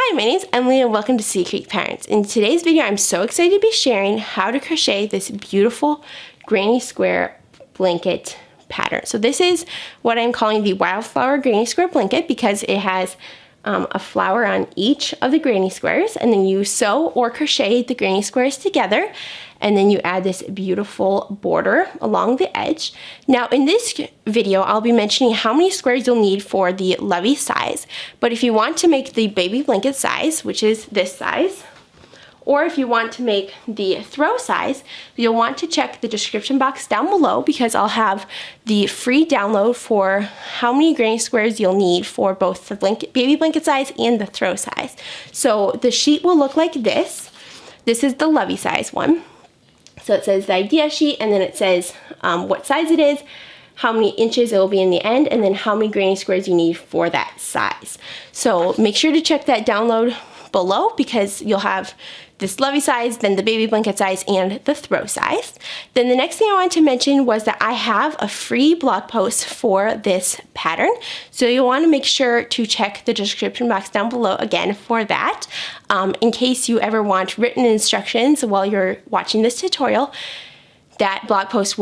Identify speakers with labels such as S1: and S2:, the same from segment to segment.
S1: Hi, my name is Emily and welcome to Sea Creek Patterns. In today's video, I'm so excited to be sharing how to crochet this beautiful granny square blanket pattern. So this is what I'm calling the Wildflower granny square blanket because it has a flower on each of the granny squares, and then you sew or crochet the granny squares together, and then you add this beautiful border along the edge. Now in this video, I'll be mentioning how many squares you'll need for the lovey size, but if you want to make the baby blanket size, which is this size, or if you want to make the throw size, you'll want to check the description box down below because I'll have the free download for how many granny squares you'll need for both the baby blanket size and the throw size. So the sheet will look like this. This is the lovey size one. So it says the idea sheet, and then it says what size it is, how many inches it will be in the end, and then how many granny squares you need for that size. So make sure to check that download below because you'll have this lovey size, then the baby blanket size, and the throw size. Then the next thing I wanted to mention was that I have a free blog post for this pattern. So you'll want to make sure to check the description box down below again for that. In case you ever want written instructions while you're watching this tutorial, that blog post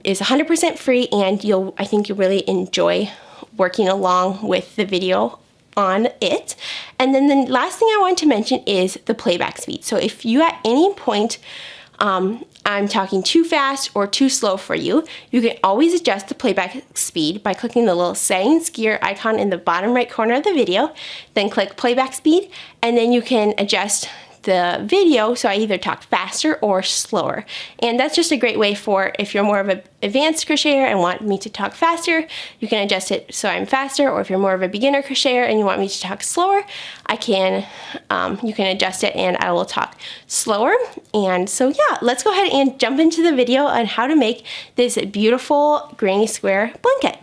S1: is 100% free, and I think you'll really enjoy working along with the video on it. And then the last thing I want to mention is the playback speed. So if you at any point I'm talking too fast or too slow for you, you can always adjust the playback speed by clicking the little setting skier icon in the bottom right corner of the video, then click playback speed, and then you can adjust the video so I either talk faster or slower. And that's just a great way for if you're more of an advanced crocheter and want me to talk faster, you can adjust it so I'm faster, or if you're more of a beginner crocheter and you want me to talk slower, you can adjust it and I will talk slower. And so yeah, let's go ahead and jump into the video on how to make this beautiful granny square blanket.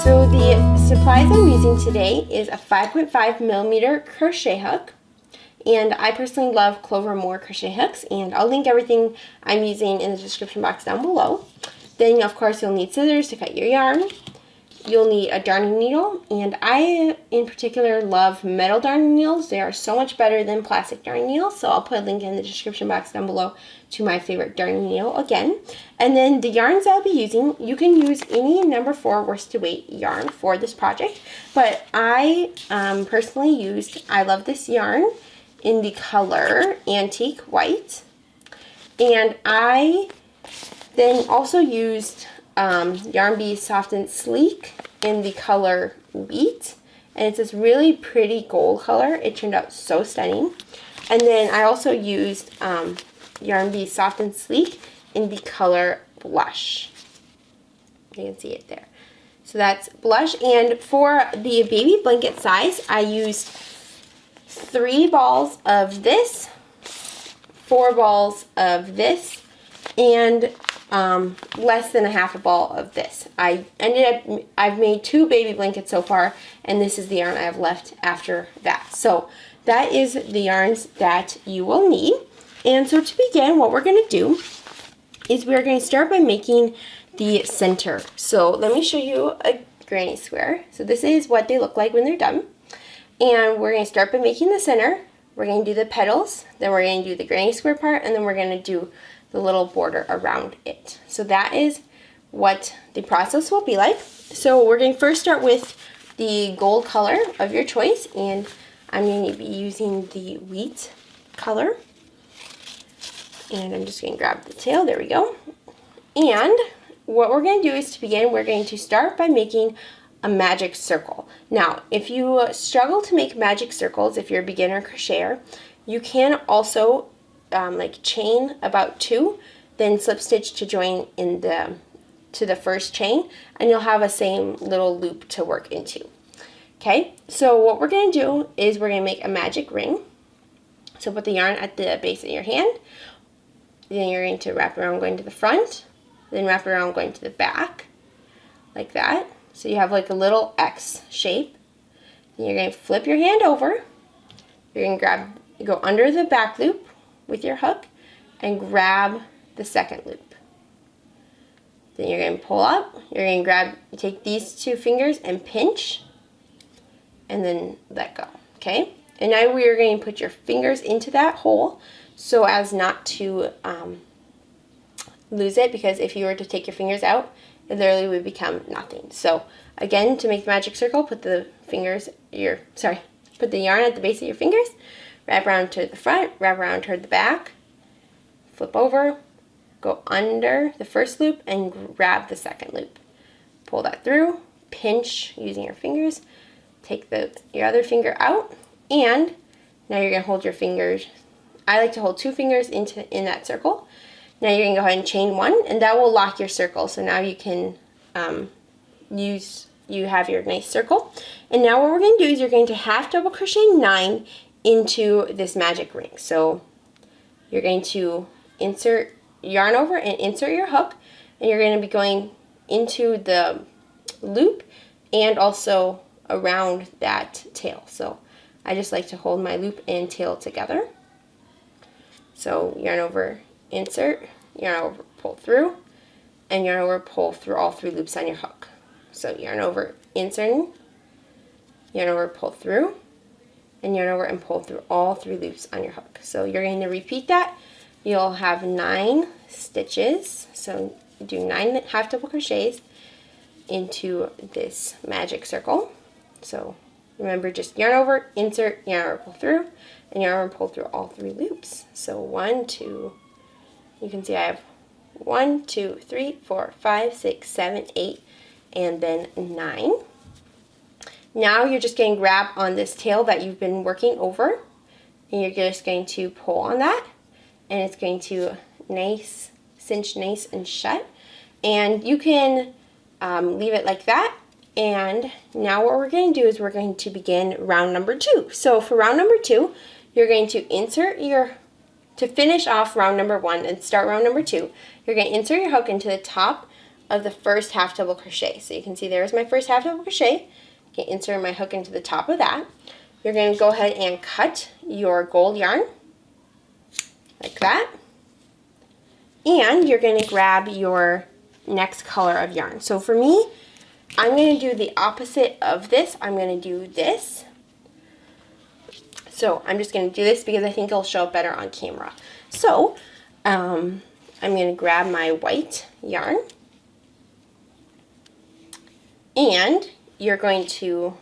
S1: So the supplies I'm using today is a 5.5 millimeter crochet hook, and I personally love Clover Moore crochet hooks, and I'll link everything I'm using in the description box down below. Then of course you'll need scissors to cut your yarn. You'll need a darning needle, and I in particular love metal darning needles. They are so much better than plastic darning needles, so I'll put a link in the description box down below to my favorite darning needle again. And then the yarns I'll be using, you can use any number 4 worsted weight yarn for this project, but I personally I love this yarn in the color Antique White, and I then also used Yarn Bee Soft and Sleek in the color Wheat, and it's this really pretty gold color. It turned out so stunning. And then I also used Yarn Bee Soft and Sleek in the color Blush. You can see it there. So that's Blush. And for the baby blanket size, I used 3 balls of this, 4 balls of this, and less than a half a ball of this. I've made 2 baby blankets so far, and this is the yarn I have left after that. So that is the yarns that you will need. And so to begin, what we're going to do is we're going to start by making the center. So let me show you a granny square. So this is what they look like when they're done. And we're going to start by making the center. We're going to do the petals, then we're going to do the granny square part, and then we're going to do the little border around it. So that is what the process will be like. So we're going to first start with the gold color of your choice, and I'm going to be using the Wheat color. And I'm just going to grab the tail, there we go. And what we're going to do is to begin, we're going to start by making a magic circle. Now, if you struggle to make magic circles, if you're a beginner crocheter, you can also like chain about 2, then slip stitch to join in to the first chain, and you'll have a same little loop to work into. Okay, so what we're going to do is we're going to make a magic ring. So put the yarn at the base of your hand, then you're going to wrap around going to the front, then wrap around going to the back, like that. So you have like a little X shape. Then you're going to flip your hand over. You're going to go under the back loop with your hook and grab the second loop. Then you're going to pull up. You're going to take these two fingers and pinch and then let go. Okay? And now we are going to put your fingers into that hole so as not to lose it, because if you were to take your fingers out, it literally would become nothing. So again, to make the magic circle, put the yarn at the base of your fingers, wrap around to the front, wrap around toward the back, flip over, go under the first loop and grab the second loop. Pull that through, pinch using your fingers, take your other finger out, and now you're going to hold your fingers. I like to hold 2 fingers in that circle. Now you're going to go ahead and chain 1, and that will lock your circle. So now you can you have your nice circle. And now what we're going to do is you're going to half double crochet 9 into this magic ring. So you're going to insert yarn over and insert your hook, and you're going to be going into the loop and also around that tail. So I just like to hold my loop and tail together. So yarn over, insert, yarn over, pull through, and yarn over, pull through all 3 loops on your hook. So yarn over, inserting, yarn over, pull through, and yarn over and pull through all 3 loops on your hook. So you're going to repeat that. You'll have 9 stitches. So do 9 half double crochets into this magic circle. So remember, just yarn over, insert, yarn over, pull through, and yarn over and pull through all 3 loops. So 1, 2, you can see I have 1, 2, 3, 4, 5, 6, 7, 8, and then 9. Now you're just going to grab on this tail that you've been working over, and you're just going to pull on that, and it's going to cinch nice and shut. And you can leave it like that. And now what we're going to do is we're going to begin round number 2. So for round number 2, you're going to to finish off round number 1 and start round number 2, you're going to insert your hook into the top of the first half double crochet. So you can see there's my first half double crochet. You can insert my hook into the top of that. You're going to go ahead and cut your gold yarn like that. And you're going to grab your next color of yarn. So for me, I'm going to do the opposite of this. I'm going to do this. So I'm just going to do this because I think it'll show up better on camera. So I'm going to grab my white yarn, and you're going to,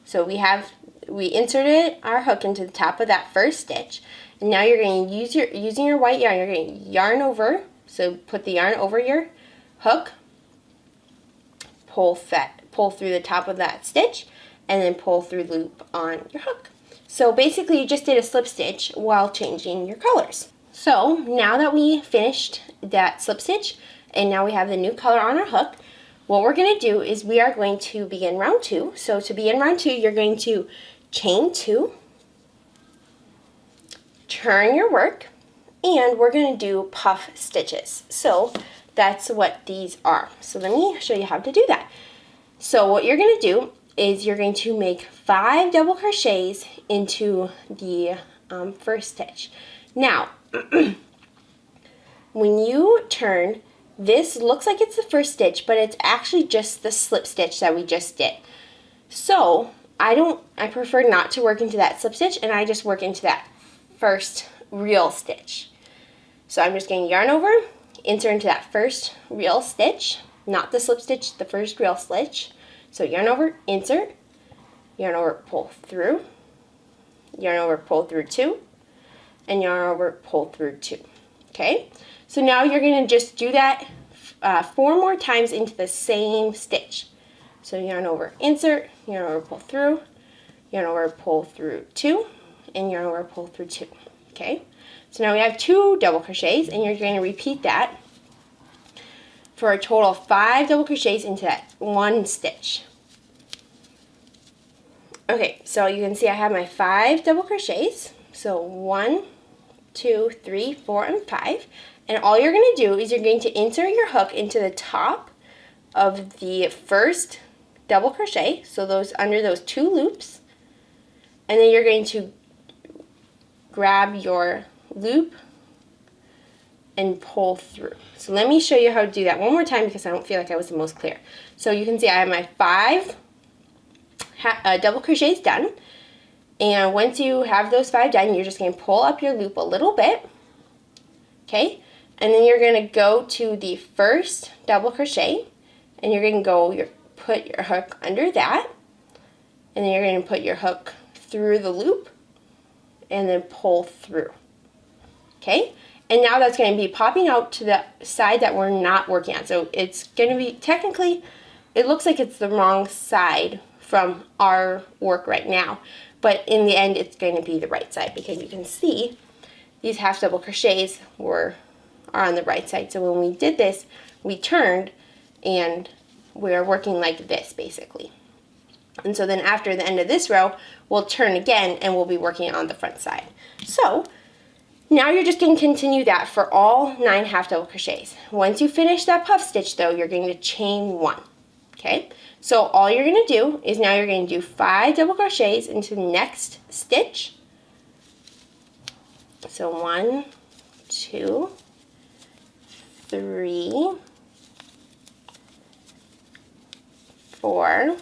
S1: so we inserted our hook into the top of that first stitch, and now you're going to using your white yarn, you're going to yarn over, so put the yarn over your hook, pull through the top of that stitch, and then pull through loop on your hook. So basically you just did a slip stitch while changing your colors. So now that we finished that slip stitch and now we have the new color on our hook, what we're going to do is we are going to begin round 2. So to begin round 2, you're going to chain 2, turn your work, and we're going to do puff stitches. So that's what these are. So let me show you how to do that. So what you're going to do is you're going to make 5 double crochets into the first stitch. Now, when you turn, this looks like it's the first stitch, but it's actually just the slip stitch that we just did. So I prefer not to work into that slip stitch, and I just work into that first real stitch. So I'm just going to yarn over, insert into that first real stitch, not the slip stitch, the first real stitch. So yarn over, insert, yarn over, pull through, yarn over, pull through 2, and yarn over, pull through 2. Okay, so now you're going to just do that 4 more times into the same stitch. So yarn over, insert, yarn over, pull through, yarn over, pull through 2, and yarn over, pull through 2. Okay, so now we have 2 double crochets, and you're going to repeat that for a total of 5 double crochets into that one stitch. Okay, so you can see I have my 5 double crochets. So 1, 2, 3, 4, and 5. And all you're going to do is you're going to insert your hook into the top of the first double crochet, so those under those 2 loops, and then you're going to grab your loop and pull through. So let me show you how to do that one more time because I don't feel like I was the most clear. So you can see I have my 5 double crochets done, and once you have those 5 done, you're just going to pull up your loop a little bit, okay, and then you're going to go to the first double crochet, and you're going to put your hook under that, and then you're going to put your hook through the loop and then pull through, okay. And now that's going to be popping out to the side that we're not working on. So it's going to be, technically, it looks like it's the wrong side from our work right now. But in the end, it's going to be the right side because you can see these half double crochets are on the right side. So when we did this, we turned and we're working like this basically. And so then after the end of this row, we'll turn again and we'll be working on the front side. So now you're just going to continue that for all 9 half double crochets. Once you finish that puff stitch though, you're going to chain 1, okay? So all you're going to do is now you're going to do 5 double crochets into the next stitch. So 1, 2, 3, 4,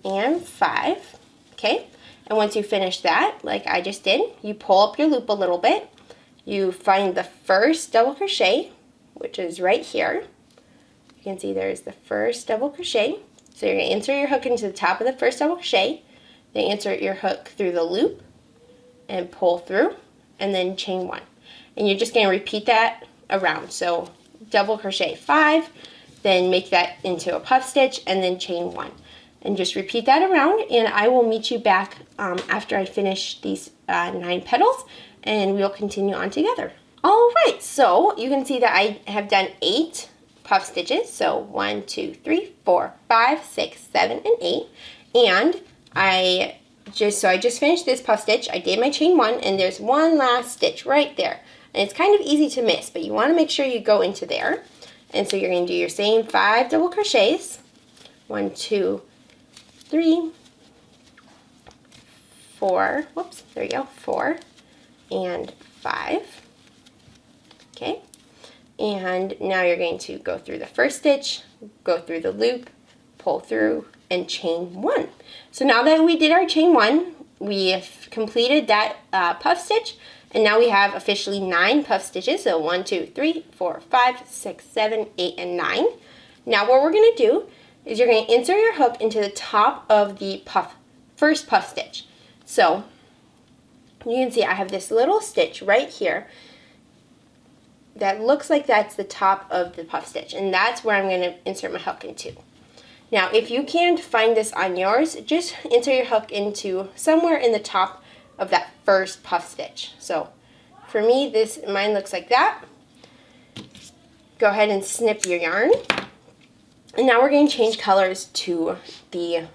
S1: and 5, okay? And once you finish that, like I just did, you pull up your loop a little bit, you find the first double crochet, which is right here. You can see there's the first double crochet. So you're going to insert your hook into the top of the first double crochet, then insert your hook through the loop and pull through, and then chain 1. And you're just going to repeat that around. So double crochet 5, then make that into a puff stitch, and then chain 1. And just repeat that around, and I will meet you back after I finish these 9 petals, and we'll continue on together. All right, so you can see that I have done 8 puff stitches. So 1, 2, 3, 4, 5, 6, 7, and 8. And I just finished this puff stitch. I did my chain 1, and there's one last stitch right there. And it's kind of easy to miss, but you want to make sure you go into there. And so you're going to do your same 5 double crochets. 1, 2, 3, 4, whoops, there you go, 4 and 5, okay, and now you're going to go through the first stitch, go through the loop, pull through, and chain 1. So now that we did our chain 1, we have completed that puff stitch, and now we have officially 9 puff stitches, so 1, 2, 3, 4, 5, 6, 7, 8, and 9. Now what we're going to do is you're going to insert your hook into the top of the first puff stitch. So you can see I have this little stitch right here that looks like that's the top of the puff stitch, and that's where I'm going to insert my hook into. Now if you can't find this on yours, just insert your hook into somewhere in the top of that first puff stitch. So for me, mine looks like that. Go ahead and snip your yarn. And now we're going to change colors to the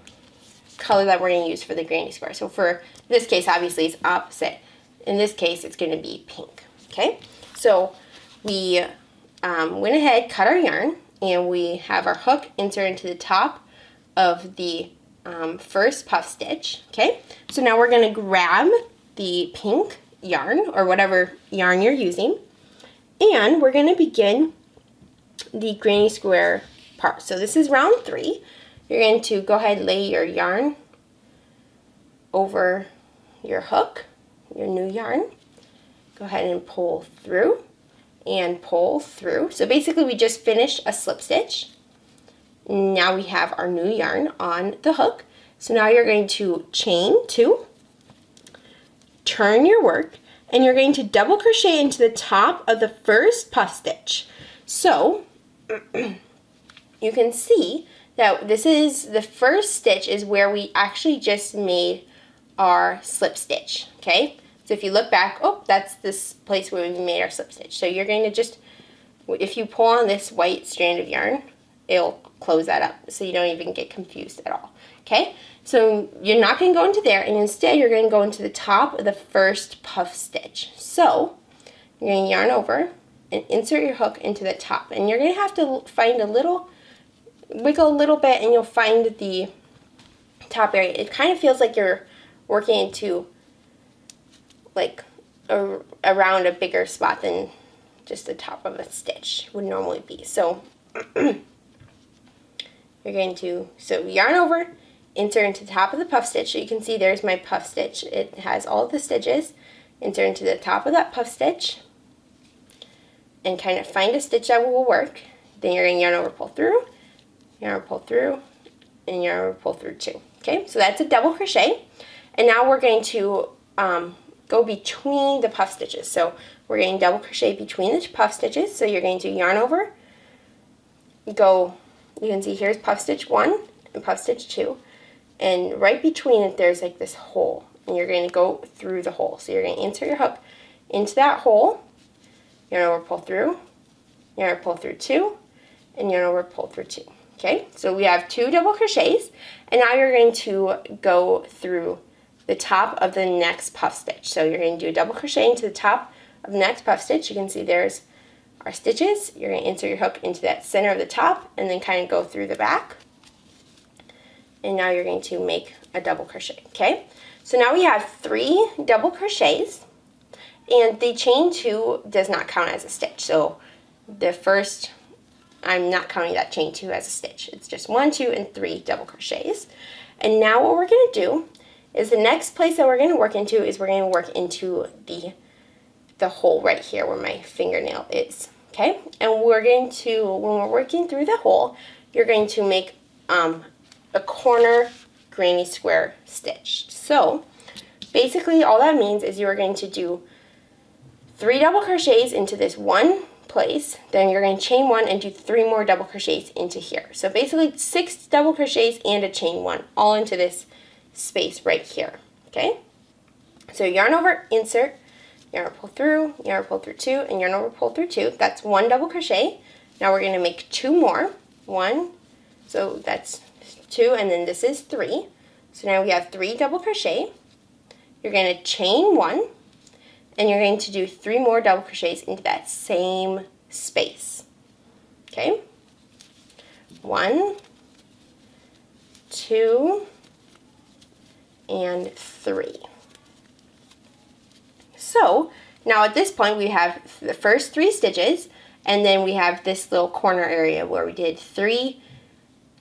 S1: color that we're going to use for the granny square. So for this case, obviously it's opposite. In this case, it's going to be pink, okay? So we went ahead, cut our yarn, and we have our hook insert into the top of the first puff stitch, okay? So now we're going to grab the pink yarn, or whatever yarn you're using, and we're going to begin the granny square part. So this is round 3. You're going to go ahead and lay your yarn over your hook, your new yarn. Go ahead and pull through and pull through. So basically we just finished a slip stitch. Now we have our new yarn on the hook. So now you're going to chain 2, turn your work, and you're going to double crochet into the top of the first puff stitch. So you can see that this is the first stitch is where we actually just made our slip stitch, okay? So if you look back, oh, that's this place where we made our slip stitch. So you're going to just, if you pull on this white strand of yarn, it'll close that up so you don't even get confused at all, okay? So you're not going to go into there, and instead you're going to go into the top of the first puff stitch. So you're going to yarn over and insert your hook into the top, and you're going to have to find a little wiggle a little bit and you'll find the top area. It kind of feels like you're working into like around a bigger spot than just the top of a stitch would normally be. So you're going to yarn over, insert into the top of the puff stitch. So you can see there's my puff stitch. It has all of the stitches. Insert into the top of that puff stitch and kind of find a stitch that will work. Then you're going to yarn over, pull through, yarn over, pull through, and yarn over, pull through 2. Okay, so that's a double crochet. And now we're going to go between the puff stitches. So we're going to double crochet between the puff stitches. So you're going to yarn over, go, you can see here's puff stitch 1 and puff stitch 2. And right between it, there's like this hole. And you're going to go through the hole. So you're going to insert your hook into that hole, yarn over, pull through, yarn over, pull through 2, and yarn over, pull through 2. Okay, so we have 2 double crochets, and now you're going to go through the top of the next puff stitch. So you're going to do a double crochet into the top of the next puff stitch. You can see there's our stitches. You're going to insert your hook into that center of the top and then kind of go through the back. And now you're going to make a double crochet, okay? So now we have 3 double crochets, and the chain 2 does not count as a stitch. So the first, I'm not counting that chain 2 as a stitch. It's just 1, 2, and 3 double crochets. And now what we're going to do is the next place that we're going to work into is we're going to work into the hole right here where my fingernail is, okay? And we're going to, when we're working through the hole, you're going to make a corner granny square stitch. So basically all that means is you are going to do 3 double crochets into this one place, then you're going to chain 1 and do 3 more double crochets into here. So basically 6 double crochets and a chain 1 all into this space right here, okay? So yarn over, insert, yarn over, pull through, yarn over, pull through 2, and yarn over, pull through 2. That's 1 double crochet. Now we're going to make 2 more. 1, so that's 2, and then this is 3. So now we have 3 double crochet. You're going to chain 1, and you're going to do 3 more double crochets into that same space. Okay? 1, 2, and 3. So now at this point we have the first 3 stitches, and then we have this little corner area where we did 3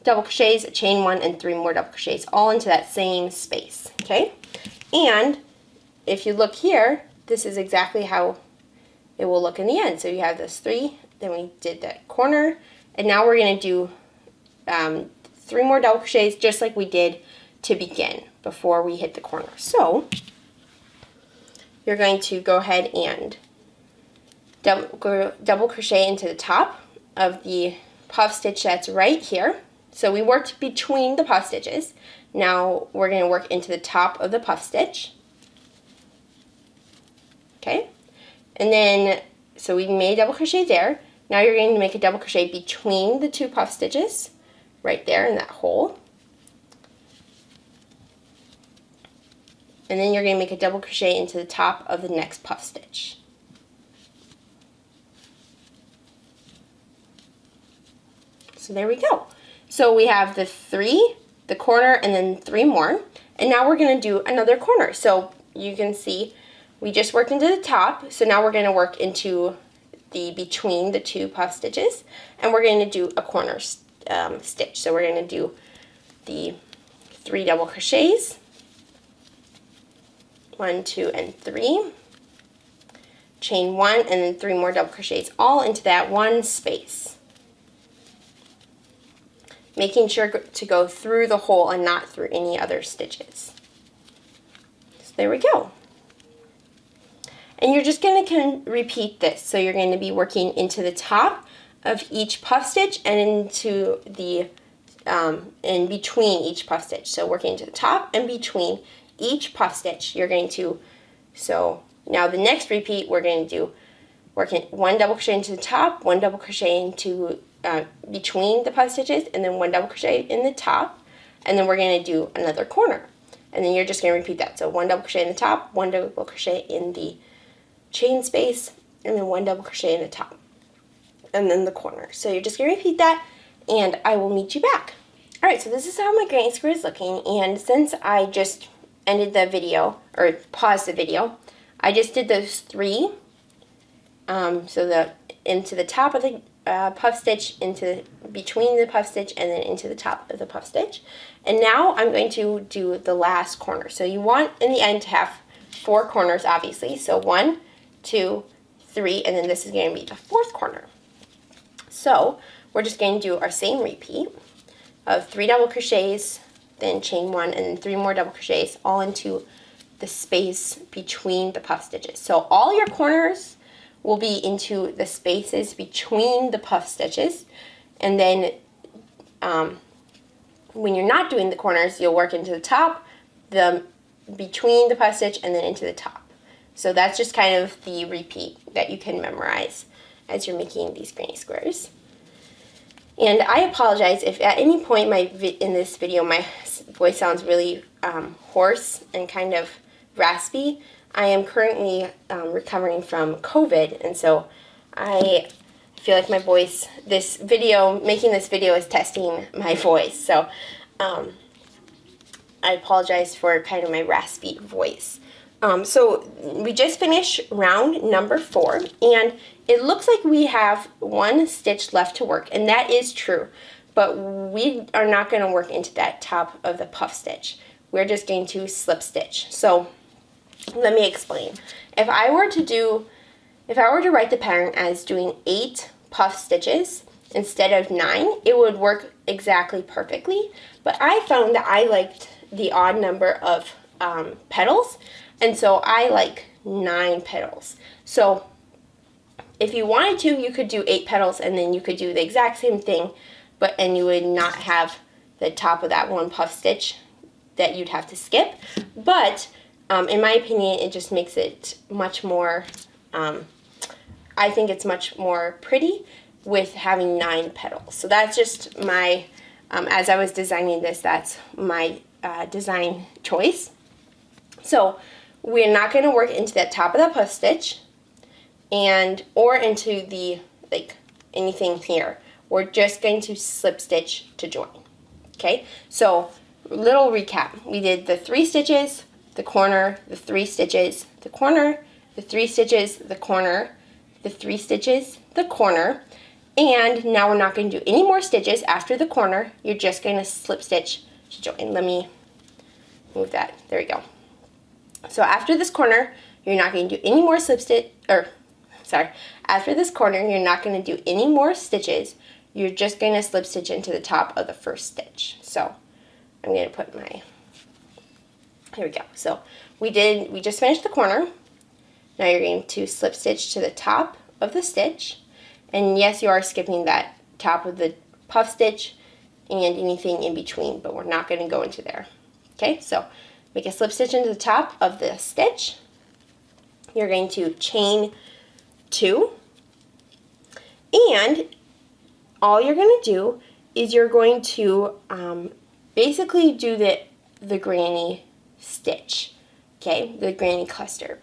S1: double crochets, a chain 1, and 3 more double crochets all into that same space. Okay? And if you look here, this is exactly how it will look in the end. So you have those 3, then we did that corner, and now we're going to do 3 more double crochets just like we did to begin before we hit the corner. So you're going to go ahead and double crochet into the top of the puff stitch that's right here. So we worked between the puff stitches. Now we're going to work into the top of the puff stitch. Okay, and then, so we made a double crochet there. Now you're going to make a double crochet between the 2 puff stitches, right there in that hole. And then you're going to make a double crochet into the top of the next puff stitch. So there we go. So we have the 3, the corner, and then 3 more. And now we're going to do another corner. So you can see we just worked into the top, so now we're going to work into the between the 2 puff stitches, and we're going to do a corner stitch. So we're going to do the 3 double crochets, 1, 2, and 3, chain 1, and then 3 more double crochets all into that one space, making sure to go through the hole and not through any other stitches. So there we go. And you're just going to repeat this. So you're going to be working into the top of each puff stitch and into the, in between each puff stitch. So working into the top and between each puff stitch, you're going to, so now the next repeat, we're going to do working 1 double crochet into the top, 1 double crochet into between the puff stitches, and then 1 double crochet in the top, and then we're going to do another corner. And then you're just going to repeat that. So 1 double crochet in the top, 1 double crochet in the chain space, and then 1 double crochet in the top, and then the corner. So you're just going to repeat that and I will meet you back. Alright, so this is how my granny square is looking, and since I just ended the video, or paused the video, I just did those 3, so into the top of the puff stitch, into between the puff stitch, and then into the top of the puff stitch. And now I'm going to do the last corner. So you want in the end to have 4 corners, obviously. So 1, 2, 3, and then this is going to be the 4th corner. So we're just going to do our same repeat of 3 double crochets, then chain 1, and then 3 more double crochets, all into the space between the puff stitches. So all your corners will be into the spaces between the puff stitches, and then when you're not doing the corners, you'll work into the top, between the puff stitch, and then into the top. So that's just kind of the repeat that you can memorize as you're making these granny squares. And I apologize if at any point in this video my voice sounds really hoarse and kind of raspy. I am currently recovering from COVID, and so I feel like my voice, making this video is testing my voice. So I apologize for kind of my raspy voice. So we just finished round number 4, and it looks like we have 1 stitch left to work, and that is true, but we are not going to work into that top of the puff stitch. We're just going to slip stitch. So let me explain. If I were to write the pattern as doing 8 puff stitches instead of 9, it would work exactly perfectly, but I found that I liked the odd number of petals, and so I like 9 petals. So if you wanted to, you could do 8 petals, and then you could do the exact same thing, and you would not have the top of that 1 puff stitch that you'd have to skip. But in my opinion, it just makes it much more, I think it's much more pretty with having 9 petals. So that's just my, as I was designing this, that's my design choice. So we're not going to work into that top of the puff stitch or into the, anything here. We're just going to slip stitch to join. Okay, so little recap. We did the 3 stitches, the corner, the 3 stitches, the corner, the 3 stitches, the corner, the 3 stitches, the corner, and now we're not going to do any more stitches after the corner. You're just going to slip stitch to join. Let me move that. There we go. So after this corner, you're not going to do any more after this corner, you're not going to do any more stitches. You're just going to slip stitch into the top of the first stitch. So I'm going to put here we go. So we just finished the corner. Now you're going to slip stitch to the top of the stitch. And yes, you are skipping that top of the puff stitch and anything in between, but we're not going to go into there. Okay, so make a slip stitch into the top of the stitch. You're going to chain 2, and all you're going to do is you're going to basically do the granny stitch, okay, the granny cluster.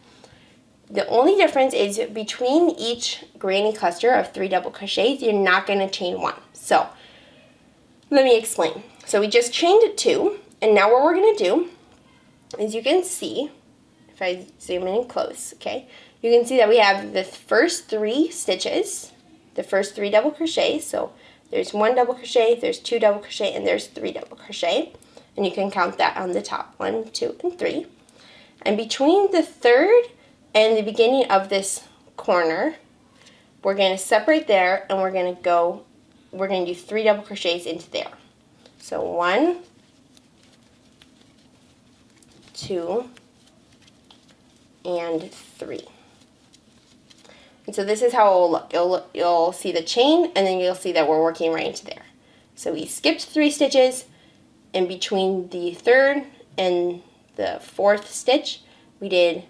S1: The only difference is between each granny cluster of 3 double crochets, you're not going to chain 1. So let me explain. So we just chained 2, and now what we're going to do is, you can see, if I zoom in close, okay, you can see that we have the first 3 stitches, the first 3 double crochets. So there's 1 double crochet, there's 2 double crochet, and there's 3 double crochet. And you can count that on the top, 1, 2, and 3. And between the 3rd and the beginning of this corner, we're going to separate there, and we're going to do 3 double crochets into there. So 1, 2, and 3. And so this is how it will look. You'll see the chain, and then you'll see that we're working right into there. So we skipped 3 stitches, and between the 3rd and the 4th stitch, we did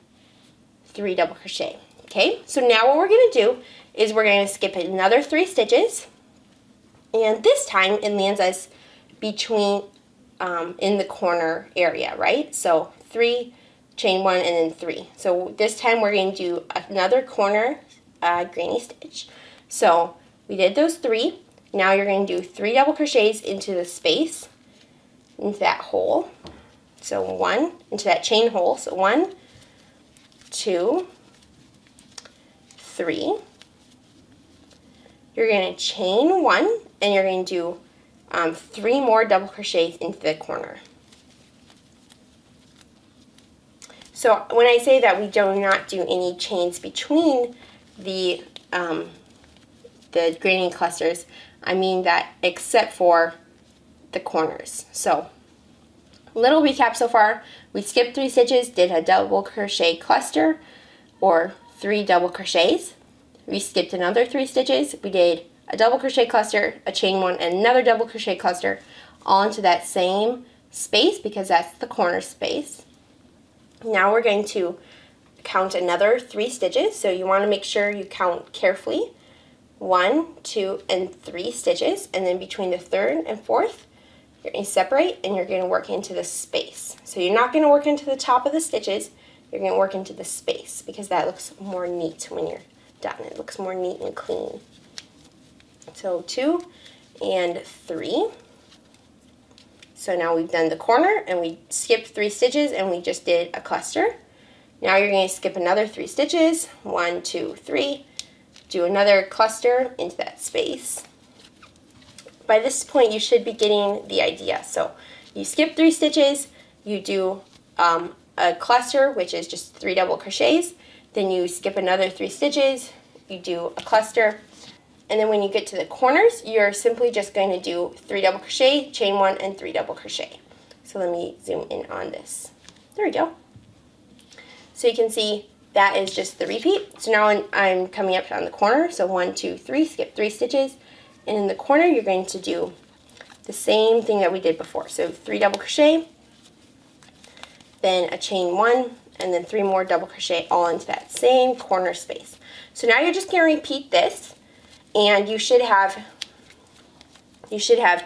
S1: 3 double crochet. Okay, so now what we're going to do is we're going to skip another 3 stitches, and this time it lands us between in the corner area, right? So 3, chain 1, and then 3. So this time we're going to do another corner granny stitch. So we did those 3. Now you're going to do 3 double crochets into the space, into that hole. So 1, into that chain hole. So 1, 2, 3. You're going to chain 1, and you're going to do 3 more double crochets into the corner. So when I say that we do not do any chains between the granny clusters, I mean that except for the corners. So little recap so far: we skipped 3 stitches, did a double crochet cluster or 3 double crochets. We skipped another 3 stitches, we did a double crochet cluster, a chain 1, and another double crochet cluster, all into that same space because that's the corner space. Now we're going to count another 3 stitches, so you want to make sure you count carefully. 1, 2, and 3 stitches, and then between the 3rd and 4th, you're going to separate and you're going to work into the space. So you're not going to work into the top of the stitches, you're going to work into the space because that looks more neat when you're done. It looks more neat and clean. So 2 and 3. So now we've done the corner and we skipped 3 stitches and we just did a cluster. Now you're going to skip another 3 stitches, 1, 2, 3, do another cluster into that space. By this point you should be getting the idea. So you skip 3 stitches, you do a cluster, which is just 3 double crochets, then you skip another 3 stitches, you do a cluster, and then when you get to the corners, you're simply just going to do 3 double crochet, chain 1, and 3 double crochet. So let me zoom in on this. There we go. So you can see that is just the repeat. So now I'm coming up on the corner. So 1, 2, 3, skip 3 stitches. And in the corner, you're going to do the same thing that we did before. So 3 double crochet, then a chain 1, and then 3 more double crochet all into that same corner space. So now you're just going to repeat this. And you should have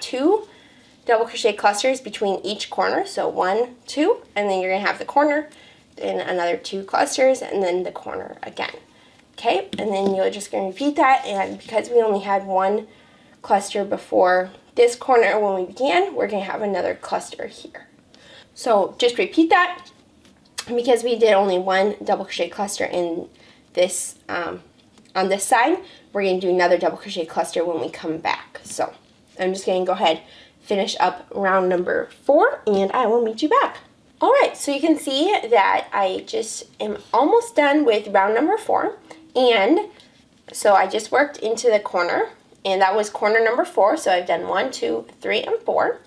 S1: 2 double crochet clusters between each corner. So 1, 2, and then you're going to have the corner, then another 2 clusters, and then the corner again. Okay, and then you're just going to repeat that. And because we only had 1 cluster before this corner when we began, we're going to have another cluster here. So just repeat that. Because we did only 1 double crochet cluster in this on this side, we're going to do another double crochet cluster when we come back. So I'm just going to go ahead, finish up round number 4, and I will meet you back. Alright, so you can see that I just am almost done with round number 4, and so I just worked into the corner, and that was corner number 4, so I've done 1, 2, 3, and 4.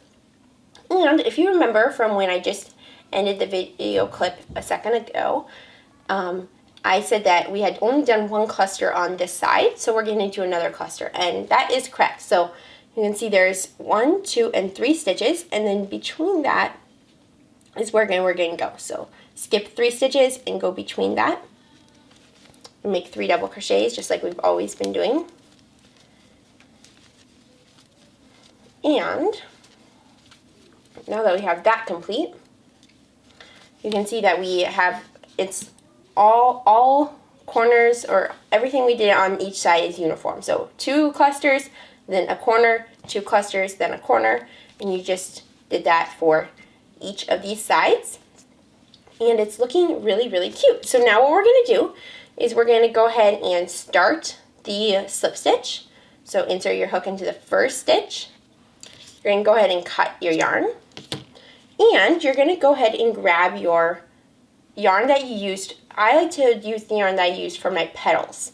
S1: And if you remember from when I just ended the video clip a second ago, I said that we had only done 1 cluster on this side, so we're going to do another cluster, and that is correct. So you can see there's 1, 2, and 3 stitches, and then between that is where we're going to go. So skip 3 stitches and go between that, and make 3 double crochets just like we've always been doing. And now that we have that complete, you can see that we have, it's all corners, or everything we did on each side is uniform. So 2 clusters, then a corner, 2 clusters, then a corner, and you just did that for each of these sides. And it's looking really, really cute. So now what we're going to do is we're going to go ahead and start the slip stitch. So insert your hook into the first stitch. You're going to go ahead and cut your yarn. And you're going to go ahead and grab your yarn that you used. I like to use the yarn that I used for my petals.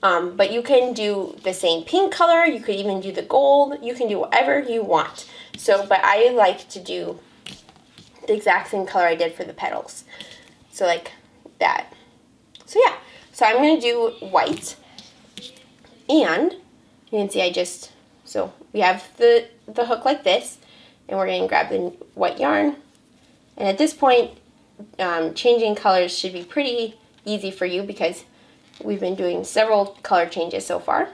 S1: But you can do the same pink color, you could even do the gold, you can do whatever you want. So, but I like to do the exact same color I did for the petals. So like that. So yeah, so I'm going to do white. And you can see so we have the hook like this, and we're going to grab the white yarn. And at this point, changing colors should be pretty easy for you because we've been doing several color changes so far.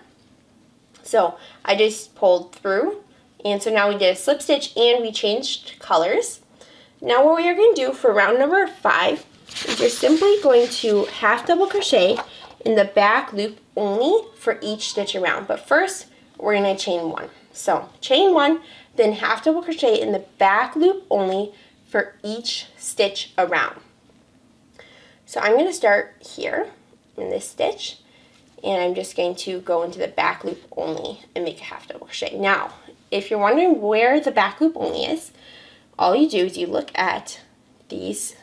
S1: So I just pulled through, and so now we did a slip stitch and we changed colors. Now what we are going to do for round number 5 is you're simply going to half double crochet in the back loop only for each stitch around. But first, we're going to chain 1. So chain 1, then half double crochet in the back loop only for each stitch around. So I'm going to start here in this stitch, and I'm just going to go into the back loop only and make a half double crochet. Now, if you're wondering where the back loop only is, all you do is you look at this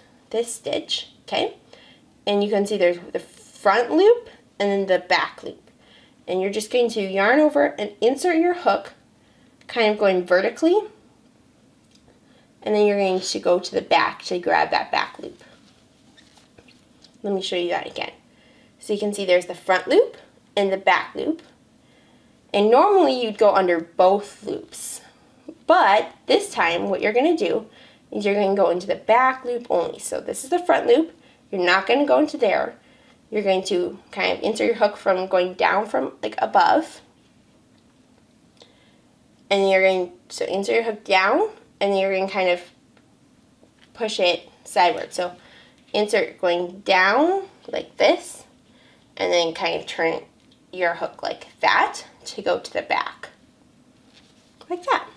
S1: stitch, okay? And you can see there's the front loop and then the back loop. And you're just going to yarn over and insert your hook, kind of going vertically, and then you're going to go to the back to grab that back loop. Let me show you that again. So you can see there's the front loop and the back loop. And normally you'd go under both loops. But this time what you're going to do is you're going to go into the back loop only. So this is the front loop. You're not going to go into there. You're going to kind of insert your hook from going down from like above. And then you're going to insert your hook down, and then you're going to kind of push it sideways. So insert going down like this, and then kind of turn your hook like that to go to the back. Like that.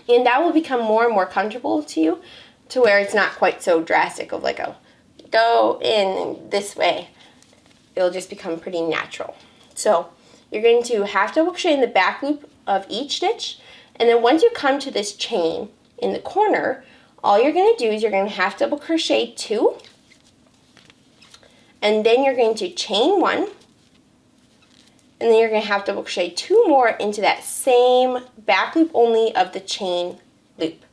S1: And that will become more and more comfortable to you, to where it's not quite so drastic of like a go in this way. It'll just become pretty natural. So you're going to half double crochet in the back loop of each stitch, and then once you come to this chain in the corner, all you're going to do is you're going to half double crochet 2, and then you're going to chain 1, and then you're going to half double crochet 2 more into that same back loop only of the chain loop.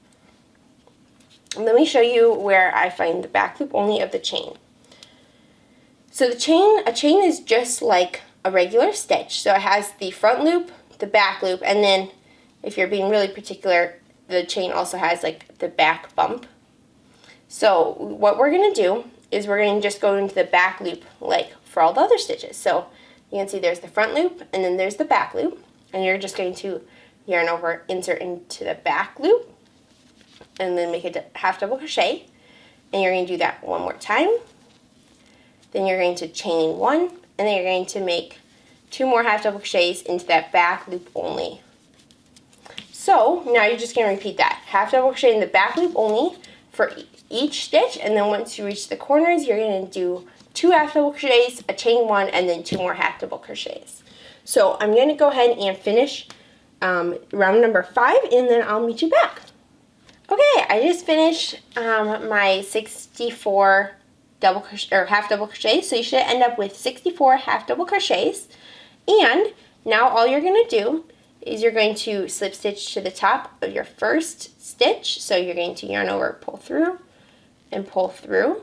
S1: Let me show you where I find the back loop only of the chain. So a chain is just like a regular stitch. So it has the front loop, the back loop, and then if you're being really particular, the chain also has like the back bump. So what we're going to do is we're going to just go into the back loop like for all the other stitches. So you can see there's the front loop and then there's the back loop, and you're just going to yarn over, insert into the back loop, and then make a half double crochet, and you're going to do that one more time. Then you're going to chain 1, and then you're going to make 2 more half double crochets into that back loop only. So now you're just going to repeat that. Half double crochet in the back loop only for each stitch, and then once you reach the corners, you're going to do 2 half double crochets, a chain 1, and then 2 more half double crochets. So I'm going to go ahead and finish round number 5, and then I'll meet you back. Okay, I just finished my 64 double crochet or half double crochets, so you should end up with 64 half double crochets. And now all you're going to do is you're going to slip stitch to the top of your first stitch. So you're going to yarn over, pull through, and pull through.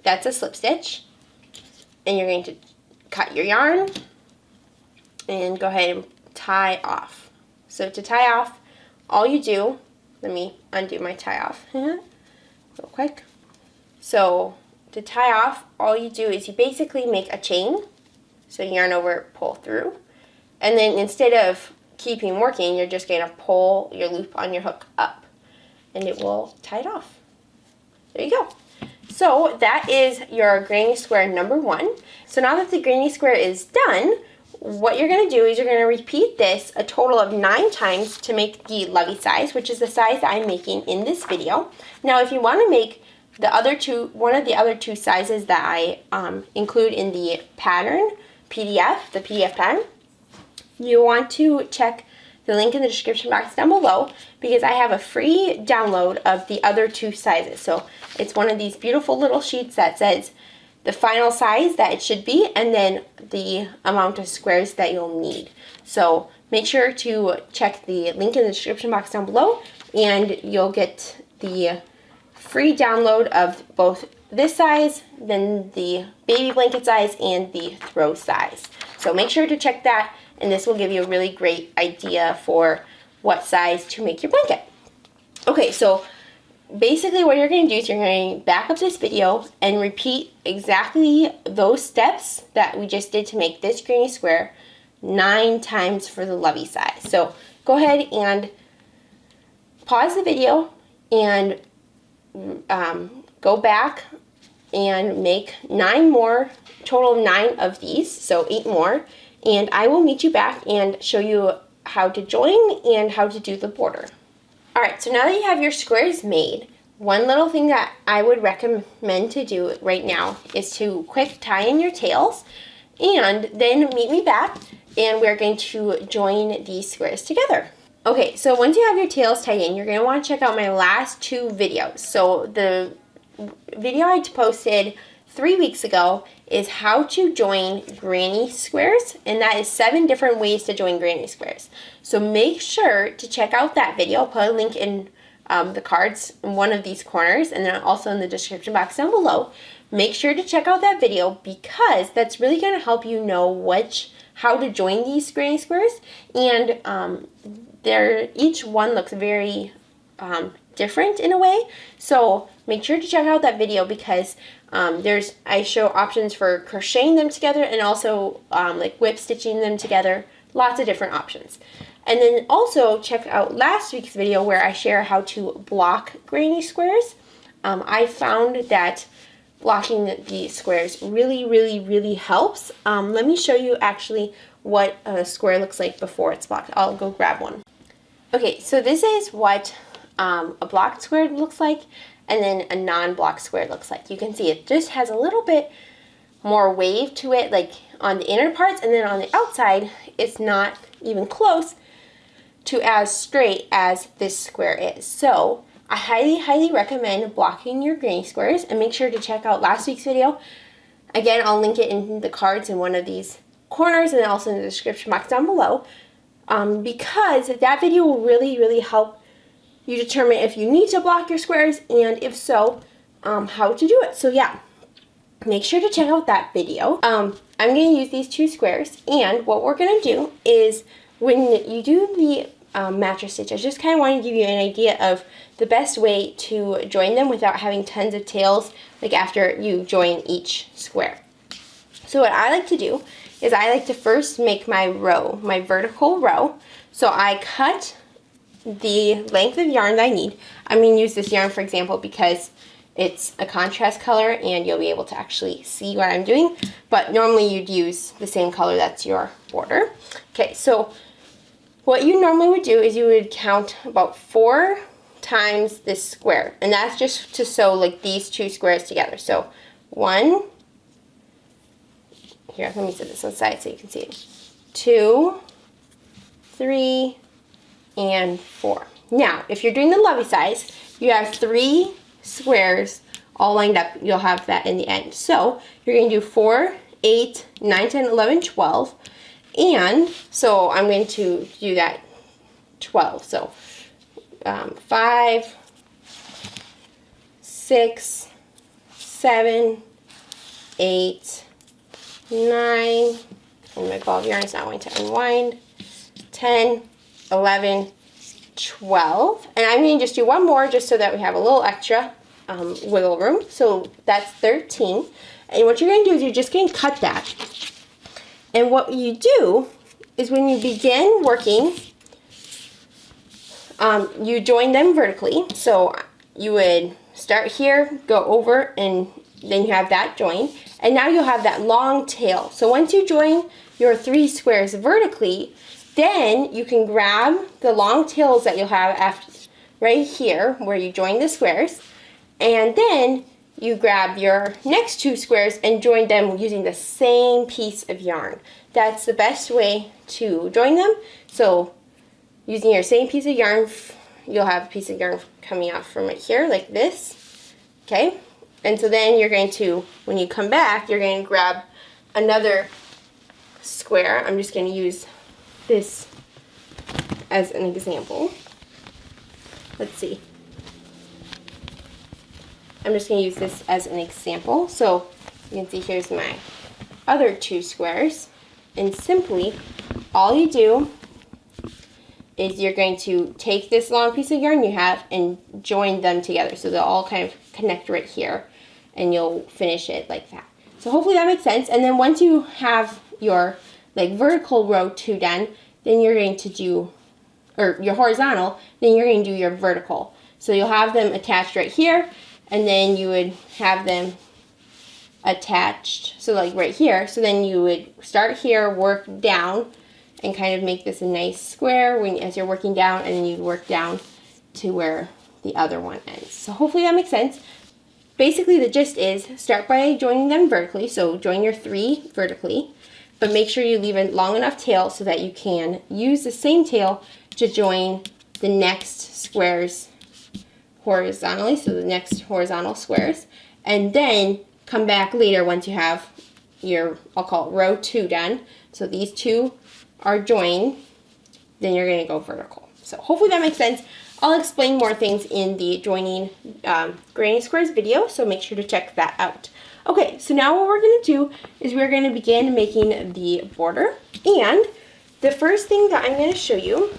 S1: That's a slip stitch. And you're going to cut your yarn and go ahead and tie off. So to tie off, all you do, let me undo my tie off real quick. So to tie off, all you do is you basically make a chain. So you yarn over, pull through, and then instead of keeping working, you're just going to pull your loop on your hook up, and it will tie it off. There you go. So that is your granny square number 1. So now that the granny square is done, what you're going to do is you're going to repeat this a total of 9 times to make the lovey size, which is the size that I'm making in this video. Now if you want to make the other two, one of the other 2 sizes that I include in the pattern PDF, the PDF pattern, you want to check the link in the description box down below, because I have a free download of the other 2 sizes. So it's one of these beautiful little sheets that says the final size that it should be, and then the amount of squares that you'll need. So make sure to check the link in the description box down below, and you'll get the free download of both this size, then the baby blanket size, and the throw size. So make sure to check that, and this will give you a really great idea for what size to make your blanket. Okay, so basically what you're going to do is you're going to back up this video and repeat exactly those steps that we just did to make this granny square 9 times for the lovey size. So go ahead and pause the video and go back and make 9 more, total of 9 of these, so 8 more, and I will meet you back and show you how to join and how to do the border. Alright, so now that you have your squares made, one little thing that I would recommend to do right now is to quick tie in your tails, and then meet me back and we're going to join these squares together. Okay, so once you have your tails tied in, you're going to want to check out my last 2 videos. So the video I posted 3 weeks ago is how to join granny squares, and that is 7 different ways to join granny squares. So make sure to check out that video. I'll put a link in the cards in one of these corners, and then also in the description box down below. Make sure to check out that video because that's really going to help you know how to join these granny squares, and each one looks very different in a way. So make sure to check out that video because I show options for crocheting them together and also like whip stitching them together. Lots of different options. And then also check out last week's video where I share how to block granny squares. I found that blocking the squares really helps. Let me show you actually what a square looks like before it's blocked. I'll go grab one. Okay, so this is what a blocked square looks like, and then a non-blocked square looks like. You can see it just has a little bit more wave to it, like on the inner parts, and then on the outside, it's not even close to as straight as this square is. So I highly recommend blocking your granny squares, and make sure to check out last week's video. Again, I'll link it in the cards in one of these corners and also in the description box down below, because that video will really help you determine if you need to block your squares, and if so, how to do it. So yeah, make sure to check out that video. I'm going to use these 2 squares, and what we're going to do is when you do the mattress stitch, I just kind of want to give you an idea of the best way to join them without having tons of tails like after you join each square. So what I like to do is I like to first make my row, my vertical row. So I cut the length of yarn that I need. I'm going to use this yarn, for example, because it's a contrast color and you'll be able to actually see what I'm doing, but normally you'd use the same color that's your border. Okay, so what you normally would do is you would count about 4 times this square, and that's just to sew like these 2 squares together. So 1, here, let me set this on the side so you can see it, 2, 3, and 4. Now, if you're doing the lovey size, you have 3 squares all lined up. You'll have that in the end. So you're going to do 4, 8, 9, 10, 11, 12. And so I'm going to do that 12. So 5, 6, 7, 8, 9. And my ball of yarn is not going to unwind. 10, 11, 12. And I'm going to just do one more just so that we have a little extra wiggle room. So that's 13. And what you're going to do is you're just going to cut that. And what you do is when you begin working, you join them vertically. So you would start here, go over, and then you have that join. And now you'll have that long tail. So once you join your 3 squares vertically, then you can grab the long tails that you'll have after, right here where you join the squares, and then you grab your next 2 squares and join them using the same piece of yarn. That's the best way to join them. So using your same piece of yarn, you'll have a piece of yarn coming out from right here like this, okay? And so then you're going to, when you come back, you're going to grab another square. I'm just going to use this as an example. Let's see. I'm just going to use this as an example. So you can see here's my other 2 squares. And simply, all you do is you're going to take this long piece of yarn you have and join them together. So they'll all kind of connect right here. And you'll finish it like that. So hopefully that makes sense. And then once you have your like vertical row 2 done, then you're going to do, or your horizontal, then you're going to do your vertical. So you'll have them attached right here, and then you would have them attached, so like right here. So then you would start here, work down, and kind of make this a nice square as you're working down, and then you'd work down to where the other one ends. So hopefully that makes sense. Basically the gist is start by joining them vertically, so join your 3 vertically, but make sure you leave a long enough tail so that you can use the same tail to join the next squares horizontally, so the next horizontal squares, and then come back later once you have your, I'll call it row 2 done. So these 2 are joined, then you're going to go vertical. So hopefully that makes sense. I'll explain more things in the joining granny squares video, so make sure to check that out. Okay, so now what we're going to do is we're going to begin making the border. And the first thing that I'm going to show you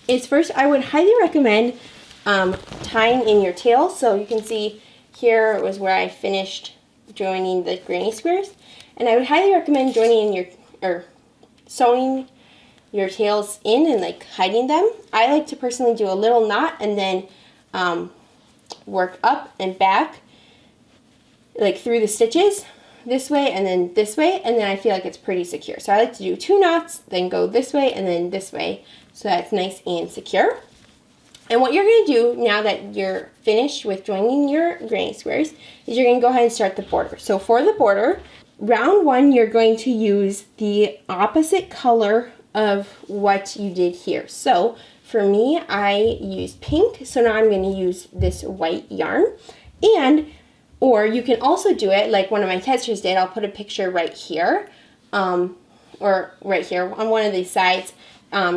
S1: is, first I would highly recommend tying in your tail. So you can see here was where I finished joining the granny squares. And I would highly recommend joining in your, or sewing your tails in and like hiding them. I like to personally do a little knot and then work up and back like through the stitches this way and then this way, and then I feel like it's pretty secure. So I like to do 2 knots, then go this way and then this way, so that's nice and secure. And what you're going to do now that you're finished with joining your granny squares is you're going to go ahead and start the border. So for the border, round 1, you're going to use the opposite color of what you did here. So for me, I used pink, so now I'm going to use this white yarn. And or you can also do it like one of my testers did. I'll put a picture right here, or right here on one of these sides,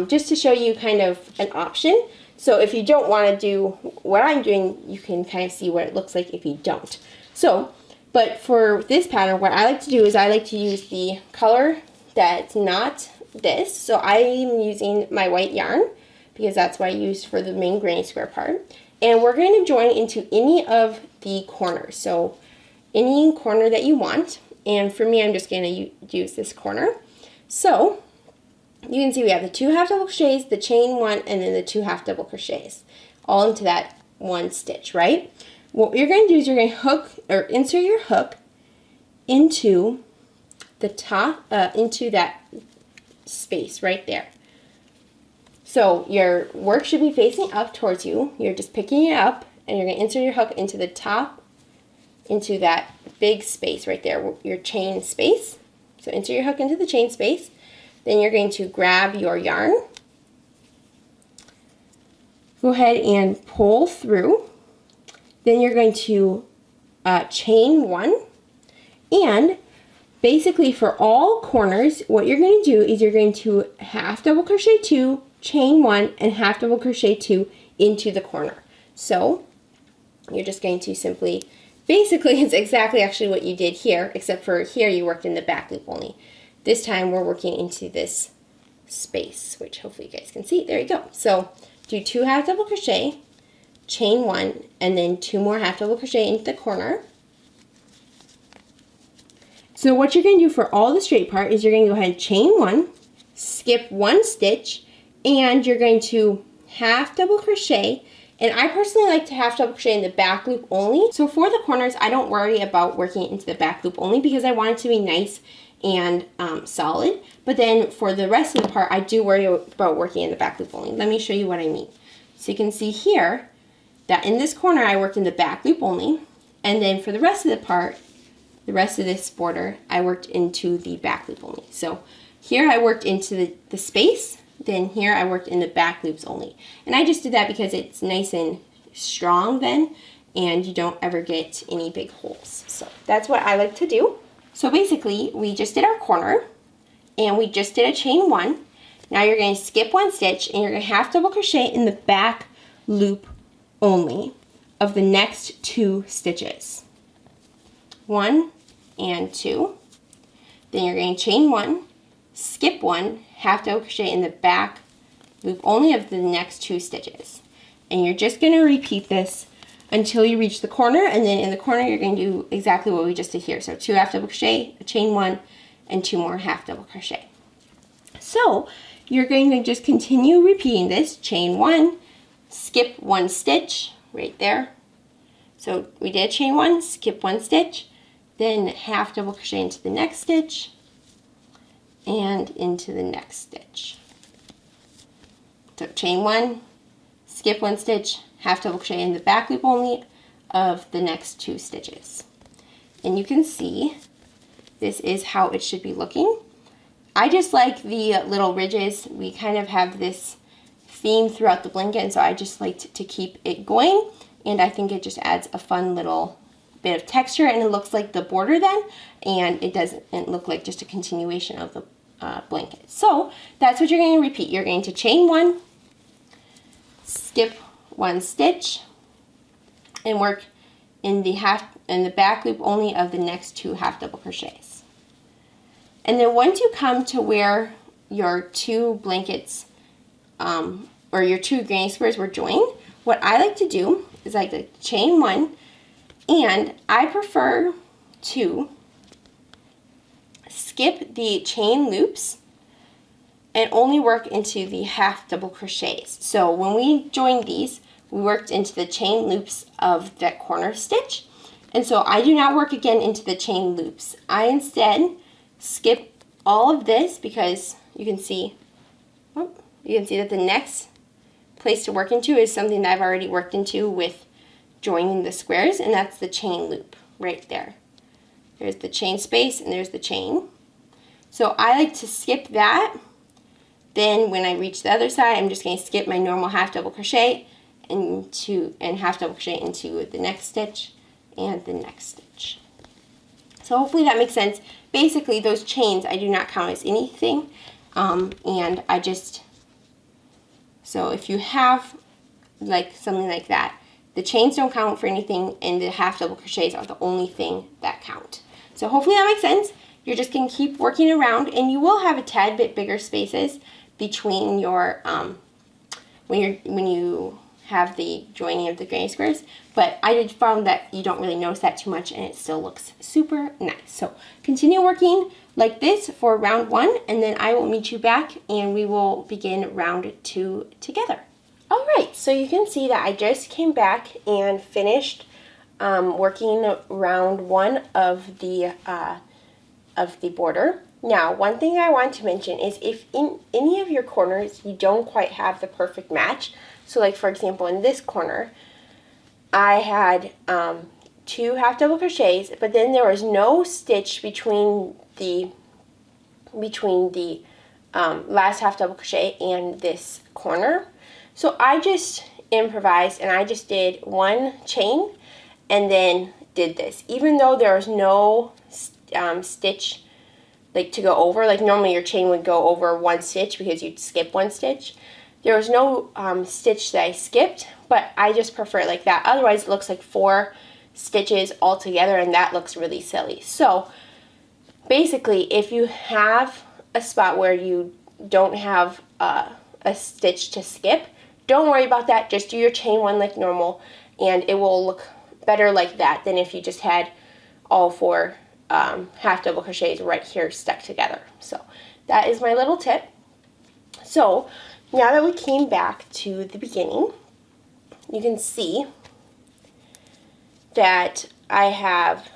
S1: just to show you kind of an option. So if you don't want to do what I'm doing, you can kind of see what it looks like if you don't. So, but for this pattern, what I like to do is I like to use the color that's not this. So I'm using my white yarn because that's what I used for the main granny square part. And we're going to join into any of the corners. So any corner that you want. And for me, I'm just going to use this corner. So you can see we have the 2 half double crochets, the chain 1, and then the 2 half double crochets all into that 1 stitch, right? What you're going to do is you're going to hook or insert your hook into the top, into that space right there. So your work should be facing up towards you. You're just picking it up and you're going to insert your hook into the top, into that big space right there, your chain space. So insert your hook into the chain space. Then you're going to grab your yarn. Go ahead and pull through. Then you're going to chain 1. And basically for all corners, what you're going to do is you're going to half double crochet 2, chain 1, and half double crochet 2 into the corner. So you're just going to simply, basically it's exactly actually what you did here, except for here you worked in the back loop only. This time we're working into this space, which hopefully you guys can see. There you go. So do 2 half double crochet, chain 1, and then 2 more half double crochet into the corner. So what you're going to do for all the straight part is you're going to go ahead and chain 1, skip 1 stitch, and you're going to half double crochet. And I personally like to half double crochet in the back loop only. So for the corners, I don't worry about working into the back loop only because I want it to be nice and solid. But then for the rest of the part, I do worry about working in the back loop only. Let me show you what I mean. So you can see here that in this corner, I worked in the back loop only. And then for the rest of the part, the rest of this border, I worked into the back loop only. So here I worked into the space. Then here I worked in the back loops only. And I just did that because it's nice and strong then, and you don't ever get any big holes. So that's what I like to do. So basically, we just did our corner, and we just did a chain 1. Now you're going to skip 1 stitch, and you're going to half double crochet in the back loop only of the next 2 stitches. 1 and 2. Then you're going to chain 1, skip 1, half double crochet in the back loop only of the next 2 stitches. And you're just going to repeat this until you reach the corner, and then in the corner you're going to do exactly what we just did here. So 2 half double crochet, a chain 1, and 2 more half double crochet. So you're going to just continue repeating this, chain 1, skip 1 stitch right there. So we did chain 1, skip 1 stitch, then half double crochet into the next stitch, and into the next stitch. So chain 1, skip 1 stitch, half double crochet in the back loop only of the next 2 stitches. And you can see this is how it should be looking. I just like the little ridges. We kind of have this theme throughout the blanket, and so I just like to keep it going, and I think it just adds a fun little bit of texture, and it looks like the border then, and it doesn't look like just a continuation of the blanket. So that's what you're going to repeat. You're going to chain 1, skip 1 stitch, and work in the back loop only of the next 2 half double crochets. And then once you come to where your 2 blankets or your 2 granny squares were joined, what I like to do is I like to chain 1, and I prefer to skip the chain loops and only work into the half double crochets. So when we joined these, we worked into the chain loops of that corner stitch, and so I do not work again into the chain loops. I instead skip all of this because you can see that the next place to work into is something that I've already worked into with joining the squares, and that's the chain loop right there. There's the chain space and there's the chain. So I like to skip that. Then when I reach the other side, I'm just going to skip my normal half double crochet and half double crochet into the next stitch and the next stitch. So hopefully that makes sense. Basically those chains I do not count as anything, and I just, so if you have like something like that, the chains don't count for anything, and the half double crochets are the only thing that count. So hopefully that makes sense. You're just going to keep working around, and you will have a tad bit bigger spaces between your when you have the joining of the granny squares, but I did found that you don't really notice that too much, and it still looks super nice. So continue working like this for round 1, and then I will meet you back and we will begin round 2 together. Alright, so you can see that I just came back and finished working round 1 of the border. Now, one thing I want to mention is if in any of your corners you don't quite have the perfect match, so like for example in this corner, I had 2 half double crochets, but then there was no stitch between the last half double crochet and this corner. So I just improvised and I just did 1 chain and then did this. Even though there was no stitch like to go over, like normally your chain would go over 1 stitch because you'd skip 1 stitch. There was no stitch that I skipped, but I just prefer it like that. Otherwise it looks like 4 stitches all together, and that looks really silly. So basically if you have a spot where you don't have a stitch to skip, don't worry about that. Just do your chain 1 like normal, and it will look better like that than if you just had all 4 half double crochets right here stuck together. So that is my little tip. So now that we came back to the beginning, you can see that I have,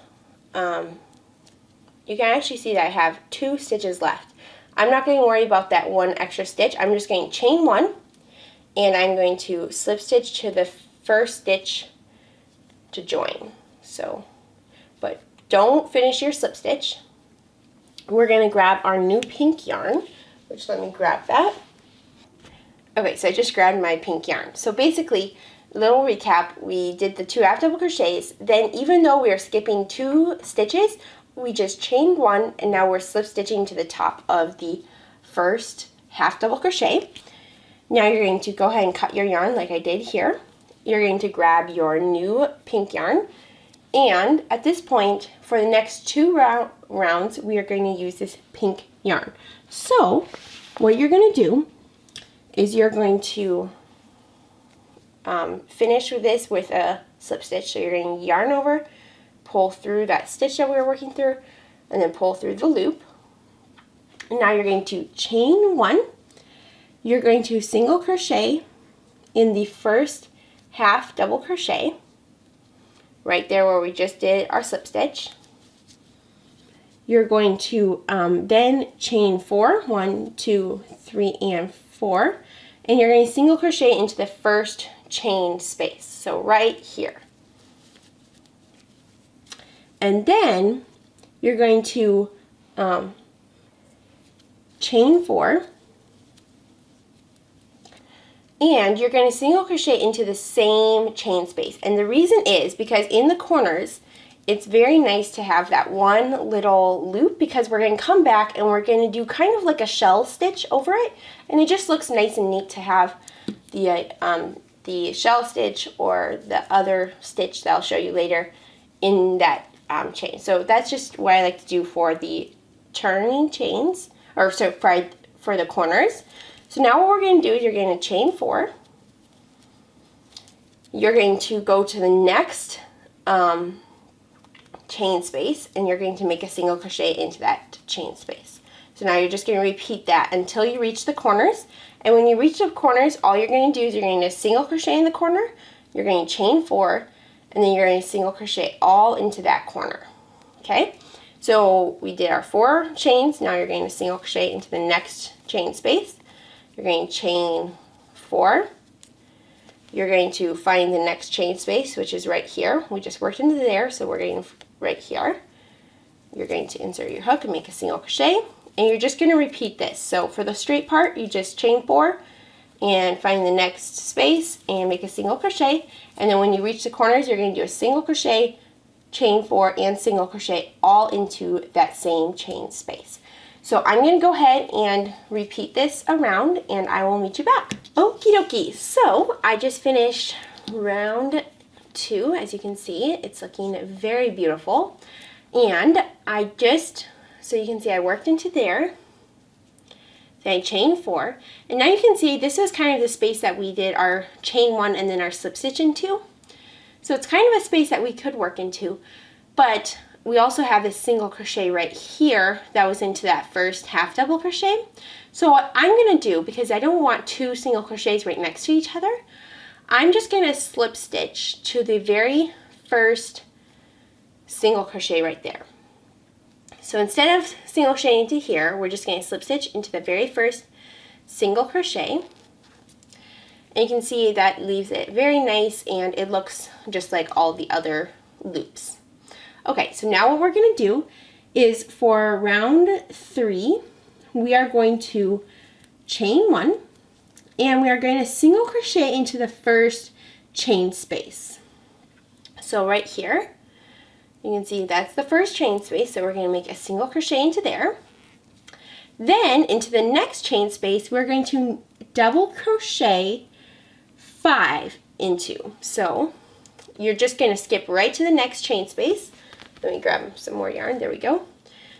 S1: you can actually see that I have 2 stitches left. I'm not going to worry about that 1 extra stitch. I'm just going to chain 1, and I'm going to slip stitch to the first stitch to join. So, but don't finish your slip stitch. We're going to grab our new pink yarn, which let me grab that. Okay, so I just grabbed my pink yarn. So basically, little recap, we did the 2 half double crochets, then even though we are skipping 2 stitches, we just chained 1, and now we're slip stitching to the top of the first half double crochet. Now you're going to go ahead and cut your yarn like I did here. You're going to grab your new pink yarn, and at this point, for the next 2 rounds, we are going to use this pink yarn. So what you're going to do is you're going to finish with this with a slip stitch. So you're going to yarn over, pull through that stitch that we were working through, and then pull through the loop. And now you're going to chain 1. You're going to single crochet in the first half double crochet right there where we just did our slip stitch. you're going to then chain 4, 1, 2, 3, and 4, and you're going to single crochet into the first chain space, so right here. And then you're going to chain 4, and you're going to single crochet into the same chain space. And the reason is because in the corners, it's very nice to have that one little loop, because we're going to come back and we're going to do kind of like a shell stitch over it, and it just looks nice and neat to have the shell stitch or the other stitch that I'll show you later in that chain. So that's just what I like to do for the turning chains, or so for the corners. So now what we're going to do is you're going to chain 4. You're going to go to the next chain space, and you're going to make a single crochet into that chain space. So now you're just going to repeat that until you reach the corners. And when you reach the corners, all you're going to do is you're going to single crochet in the corner, you're going to chain 4, and then you're going to single crochet all into that corner. Okay? So we did our 4 chains. Now you're going to single crochet into the next chain space. You're going to chain 4. You're going to find the next chain space, which is right here. We just worked into there, so we're going right here. You're going to insert your hook and make a single crochet, and you're just going to repeat this. So for the straight part, you just chain 4 and find the next space and make a single crochet, and then when you reach the corners, you're going to do a single crochet, chain 4, and single crochet all into that same chain space. So I'm going to go ahead and repeat this around, and I will meet you back. Okie dokie, so I just finished round 2. As you can see, it's looking very beautiful. And so you can see I worked into there, then I chained 4, and now you can see this is kind of the space that we did our chain 1 and then our slip stitch into. So it's kind of a space that we could work into, but we also have this single crochet right here that was into that first half double crochet. So what I'm going to do, because I don't want 2 single crochets right next to each other, I'm just going to slip stitch to the very first single crochet right there. So instead of single crocheting into here, we're just going to slip stitch into the very first single crochet. And you can see that leaves it very nice, and it looks just like all the other loops. Okay, so now what we're going to do is for round 3, we are going to chain 1, and we are going to single crochet into the first chain space. So right here, you can see that's the first chain space, so we're going to make a single crochet into there. Then into the next chain space, we're going to double crochet 5 into. So you're just going to skip right to the next chain space. Let me grab some more yarn. There we go.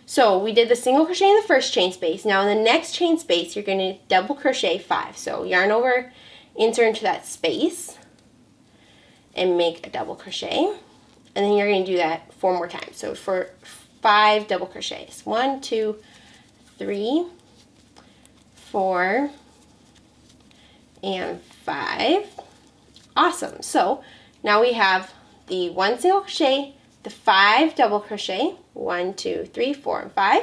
S1: So we did the single crochet in the first chain space. Now in the next chain space, you're going to double crochet 5. So yarn over, insert into that space, and make a double crochet. And then you're going to do that 4 more times. So for 5 double crochets. 1, 2, 3, 4, and 5. Awesome. So now we have the 1 single crochet, the 5 double crochet, 1, 2, 3, 4, and 5,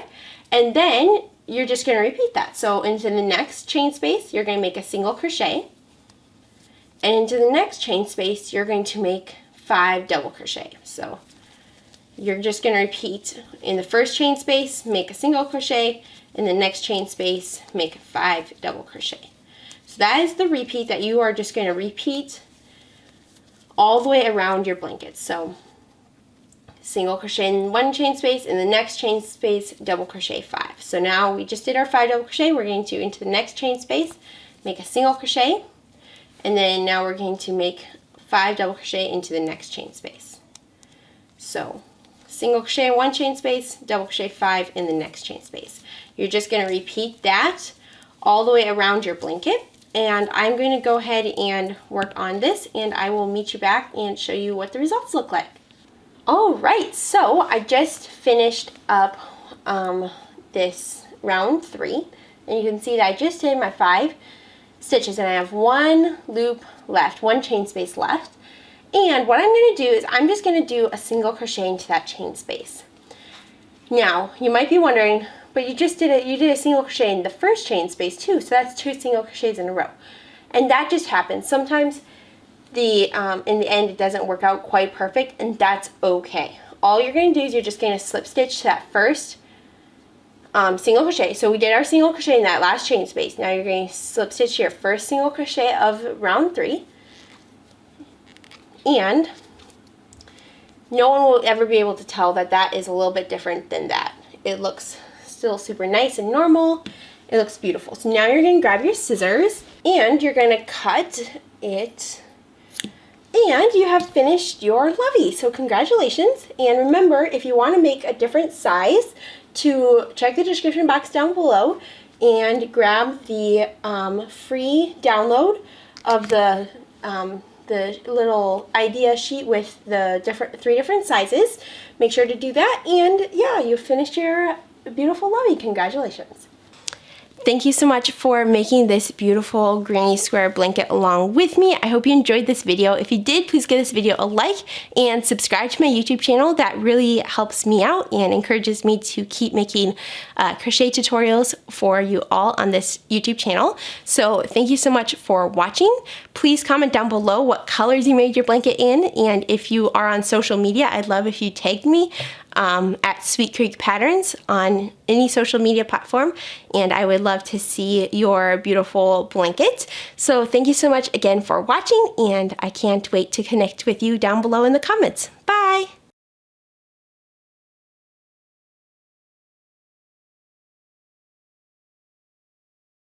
S1: and then you're just going to repeat that. So into the next chain space, you're going to make a single crochet, and into the next chain space, you're going to make 5 double crochet. So you're just going to repeat in the first chain space, make a single crochet, in the next chain space, make 5 double crochet. So that is the repeat that you are just going to repeat all the way around your blanket. So single crochet in one chain space, in the next chain space, double crochet 5. So now we just did our 5 double crochet. We're going to into the next chain space, make a single crochet, and then now we're going to make 5 double crochet into the next chain space. So single crochet in one chain space, double crochet 5 in the next chain space. You're just going to repeat that all the way around your blanket, and I'm going to go ahead and work on this, and I will meet you back and show you what the results look like. Alright, so I just finished up this round 3, and you can see that I just did my 5 stitches, and I have 1 loop left, 1 chain space left. And what I'm going to do is I'm just going to do a single crochet into that chain space. Now, you might be wondering, but you did a single crochet in the first chain space too, so that's 2 single crochets in a row. And that just happens. Sometimes in the end it doesn't work out quite perfect, and that's okay. All you're going to do is you're just going to slip stitch to that first single crochet. So we did our single crochet in that last chain space. Now you're going to slip stitch your first single crochet of round 3, and no one will ever be able to tell that that is a little bit different than that. It looks still super nice and normal. It looks beautiful. So now you're going to grab your scissors and you're going to cut it, and you have finished your lovey. So congratulations. And remember, if you want to make a different size, to check the description box down below and grab the free download of the little idea sheet with the 3 different sizes. Make sure to do that, and yeah, you finished your beautiful lovey. Congratulations. Thank you so much for making this beautiful granny square blanket along with me. I hope you enjoyed this video. If you did, please give this video a like and subscribe to my YouTube channel. That really helps me out and encourages me to keep making crochet tutorials for you all on this YouTube channel. So thank you so much for watching. Please comment down below what colors you made your blanket in, and if you are on social media, I'd love if you tagged me at Sweet Creek Patterns on any social media platform, and I would love to see your beautiful blanket. So thank you so much again for watching, and I can't wait to connect with you down below in the comments.